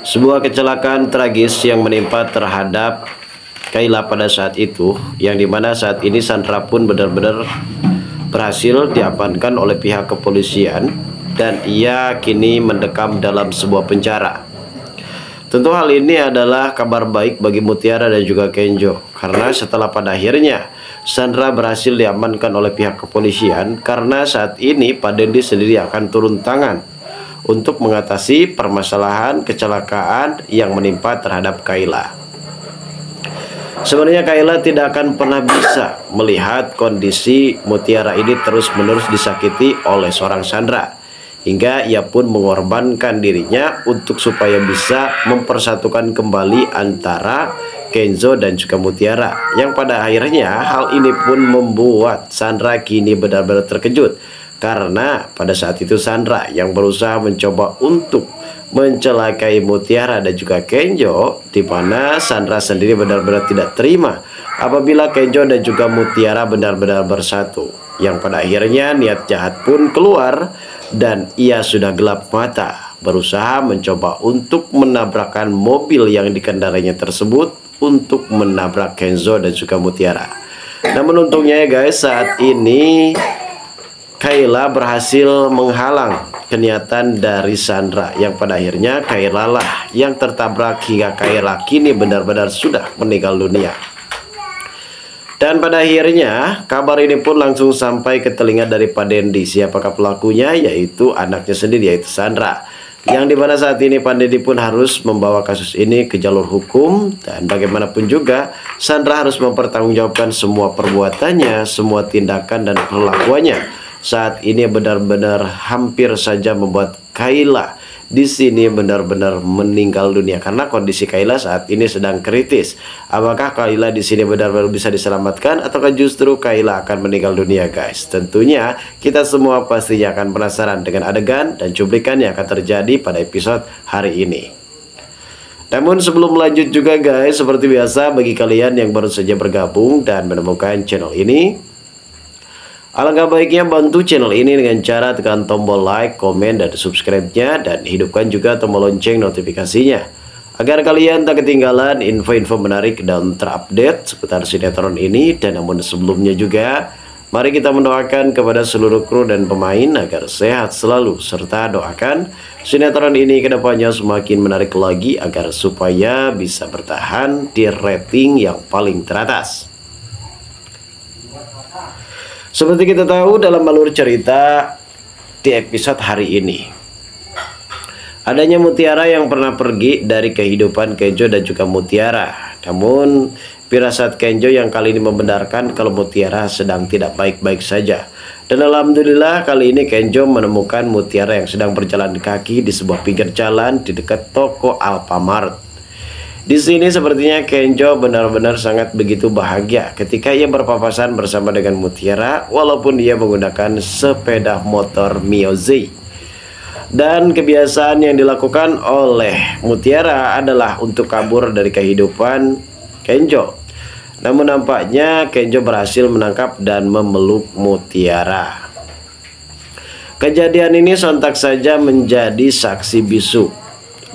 Sebuah kecelakaan tragis yang menimpa terhadap Kayla pada saat itu, yang dimana saat ini Sandra pun benar-benar berhasil diamankan oleh pihak kepolisian dan ia kini mendekam dalam sebuah penjara. Tentu hal ini adalah kabar baik bagi Mutiara dan juga Kenjo, karena setelah pada akhirnya Sandra berhasil diamankan oleh pihak kepolisian, karena saat ini Pak Dendi sendiri akan turun tangan untuk mengatasi permasalahan kecelakaan yang menimpa terhadap Kayla. Sebenarnya Kayla tidak akan pernah bisa melihat kondisi Mutiara ini terus-menerus disakiti oleh seorang Sandra, hingga ia pun mengorbankan dirinya untuk supaya bisa mempersatukan kembali antara Kenzo dan juga Mutiara, yang pada akhirnya hal ini pun membuat Sandra kini benar-benar terkejut, karena pada saat itu Sandra yang berusaha mencoba untuk mencelakai Mutiara dan juga Kenjo, di mana Sandra sendiri benar-benar tidak terima apabila Kenjo dan juga Mutiara benar-benar bersatu, yang pada akhirnya niat jahat pun keluar dan ia sudah gelap mata berusaha mencoba untuk menabrakkan mobil yang dikendarainya tersebut untuk menabrak Kenzo dan juga Mutiara. Namun untungnya ya guys, saat ini Kayla berhasil menghalang keniatan dari Sandra, yang pada akhirnya Kayla lah yang tertabrak hingga Kayla kini benar-benar sudah meninggal dunia. Dan pada akhirnya kabar ini pun langsung sampai ke telinga dari Pak Dendi. Siapakah pelakunya? Yaitu anaknya sendiri, yaitu Sandra, yang dimana saat ini Pak Dendi pun harus membawa kasus ini ke jalur hukum, dan bagaimanapun juga Sandra harus mempertanggungjawabkan semua perbuatannya, semua tindakan dan perlakuannya. Saat ini benar-benar hampir saja membuat Kayla di sini benar-benar meninggal dunia, karena kondisi Kayla saat ini sedang kritis. Apakah Kayla di sini benar-benar bisa diselamatkan ataukah justru Kayla akan meninggal dunia guys? Tentunya kita semua pastinya akan penasaran dengan adegan dan cuplikan yang akan terjadi pada episode hari ini. Namun sebelum lanjut juga guys, seperti biasa bagi kalian yang baru saja bergabung dan menemukan channel ini, alangkah baiknya bantu channel ini dengan cara tekan tombol like, komen, dan subscribe-nya, dan hidupkan juga tombol lonceng notifikasinya agar kalian tak ketinggalan info-info menarik dan terupdate seputar sinetron ini. Dan namun sebelumnya juga, mari kita mendoakan kepada seluruh kru dan pemain agar sehat selalu, serta doakan sinetron ini kedepannya semakin menarik lagi agar supaya bisa bertahan di rating yang paling teratas. Seperti kita tahu dalam alur cerita di episode hari ini, adanya Mutiara yang pernah pergi dari kehidupan Kenjo dan juga Mutiara. Namun firasat Kenjo yang kali ini membenarkan kalau Mutiara sedang tidak baik-baik saja. Dan alhamdulillah kali ini Kenjo menemukan Mutiara yang sedang berjalan kaki di sebuah pinggir jalan di dekat toko Alfamart. Di sini sepertinya Kenjo benar-benar sangat begitu bahagia ketika ia berpapasan bersama dengan Mutiara, walaupun dia menggunakan sepeda motor Mio Z. Dan kebiasaan yang dilakukan oleh Mutiara adalah untuk kabur dari kehidupan Kenjo. Namun nampaknya Kenjo berhasil menangkap dan memeluk Mutiara. Kejadian ini sontak saja menjadi saksi bisu.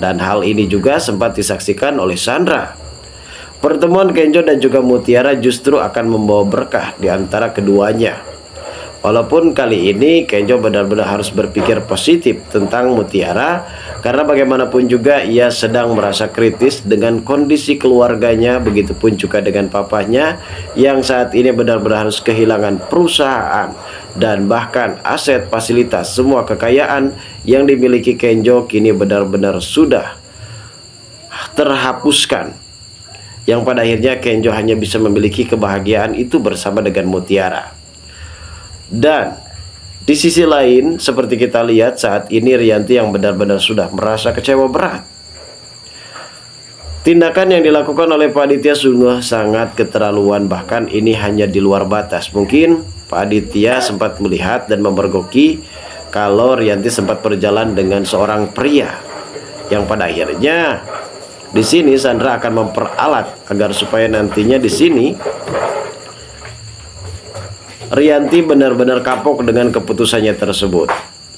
Dan hal ini juga sempat disaksikan oleh Sandra. Pertemuan Kenjo dan juga Mutiara justru akan membawa berkah di antara keduanya. Walaupun kali ini Kenjo benar-benar harus berpikir positif tentang Mutiara, karena bagaimanapun juga ia sedang merasa kritis dengan kondisi keluarganya, begitupun juga dengan papanya yang saat ini benar-benar harus kehilangan perusahaan dan bahkan aset, fasilitas, semua kekayaan yang dimiliki Kenjo kini benar-benar sudah terhapuskan, yang pada akhirnya Kenjo hanya bisa memiliki kebahagiaan itu bersama dengan Mutiara. Dan di sisi lain seperti kita lihat saat ini Rianti yang benar-benar sudah merasa kecewa berat. Tindakan yang dilakukan oleh Pak Aditya sungguh sangat keterlaluan, bahkan ini hanya di luar batas. Mungkin Pak Aditya sempat melihat dan memergoki kalau Rianti sempat berjalan dengan seorang pria, yang pada akhirnya di sini Sandra akan memperalat agar supaya nantinya di sini Rianti benar-benar kapok dengan keputusannya tersebut.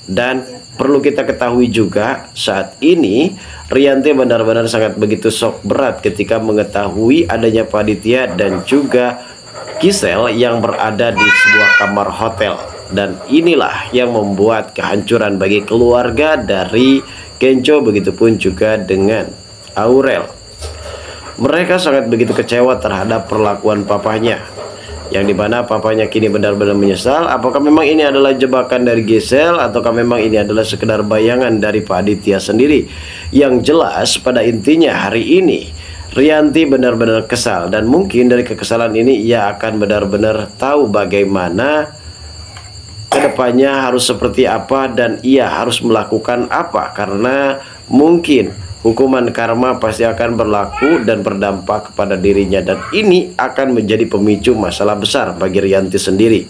Dan perlu kita ketahui juga saat ini Rianti benar-benar sangat begitu shock berat ketika mengetahui adanya Pak Aditya dan juga Gisel yang berada di sebuah kamar hotel. Dan inilah yang membuat kehancuran bagi keluarga dari Kenco, begitupun juga dengan Aurel. Mereka sangat begitu kecewa terhadap perlakuan papanya, yang dimana papanya kini benar-benar menyesal. Apakah memang ini adalah jebakan dari Gisel, ataukah memang ini adalah sekedar bayangan dari Pak Aditya sendiri? Yang jelas pada intinya hari ini Rianti benar-benar kesal, dan mungkin dari kekesalan ini ia akan benar-benar tahu bagaimana kedepannya harus seperti apa dan ia harus melakukan apa, karena mungkin hukuman karma pasti akan berlaku dan berdampak kepada dirinya, dan ini akan menjadi pemicu masalah besar bagi Rianti sendiri.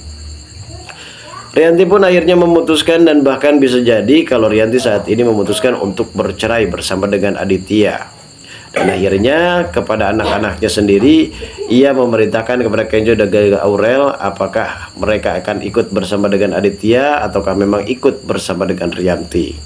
Rianti pun akhirnya memutuskan, dan bahkan bisa jadi kalau Rianti saat ini memutuskan untuk bercerai bersama dengan Aditya. Dan akhirnya kepada anak-anaknya sendiri ia memerintahkan kepada Kenco dan Aurel apakah mereka akan ikut bersama dengan Aditya ataukah memang ikut bersama dengan Rianti.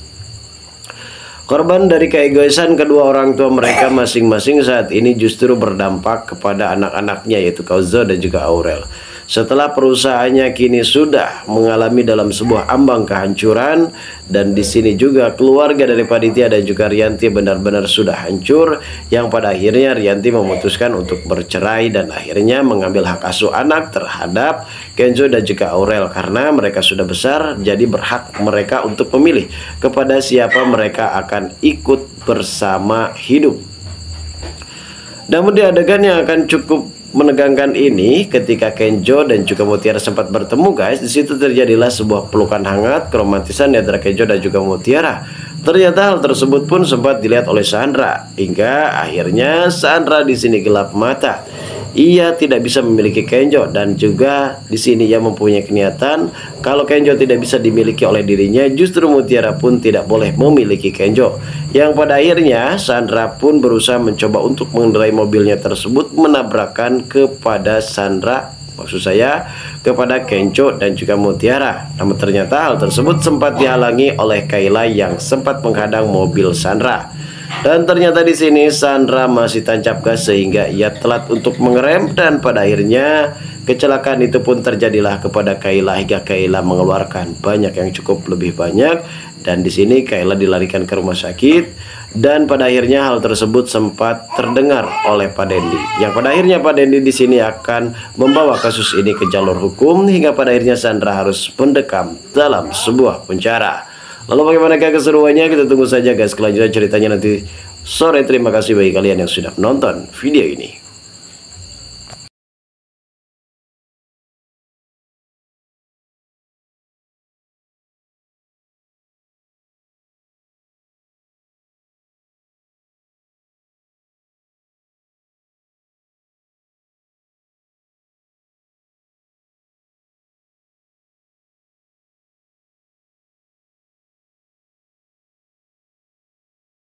Korban dari keegoisan kedua orang tua mereka masing-masing saat ini justru berdampak kepada anak-anaknya, yaitu Kauzo dan juga Aurel. Setelah perusahaannya kini sudah mengalami dalam sebuah ambang kehancuran, dan di sini juga keluarga dari Pak Aditya dan juga Rianti benar-benar sudah hancur, yang pada akhirnya Rianti memutuskan untuk bercerai dan akhirnya mengambil hak asuh anak terhadap Kenzo dan juga Aurel, karena mereka sudah besar, jadi berhak mereka untuk memilih kepada siapa mereka akan ikut bersama hidup. Namun di adegan yang akan cukup menegangkan ini, ketika Kenjo dan juga Mutiara sempat bertemu guys, di situ terjadilah sebuah pelukan hangat keromantisan di antara Kenjo dan juga Mutiara. Ternyata hal tersebut pun sempat dilihat oleh Sandra, hingga akhirnya Sandra di sini gelap mata. Ia tidak bisa memiliki Kenjo, dan juga di sini ia mempunyai kenyataan kalau Kenjo tidak bisa dimiliki oleh dirinya, justru Mutiara pun tidak boleh memiliki Kenjo. Yang pada akhirnya Sandra pun berusaha mencoba untuk mengendarai mobilnya tersebut, menabrakkan kepada Sandra, maksud saya kepada Kenco dan juga Mutiara. Namun ternyata hal tersebut sempat dihalangi oleh Kayla yang sempat menghadang mobil Sandra. Dan ternyata di sini Sandra masih tancap gas sehingga ia telat untuk mengerem, dan pada akhirnya kecelakaan itu pun terjadilah kepada Kayla hingga Kayla mengeluarkan banyak yang cukup lebih banyak, dan di sini Kayla dilarikan ke rumah sakit, dan pada akhirnya hal tersebut sempat terdengar oleh Pak Dendi, yang pada akhirnya Pak Dendi di sini akan membawa kasus ini ke jalur hukum, hingga pada akhirnya Sandra harus mendekam dalam sebuah penjara. Lalu bagaimana keseruannya? Kita tunggu saja guys kelanjutan ceritanya nanti sore. Terima kasih bagi kalian yang sudah menonton video ini.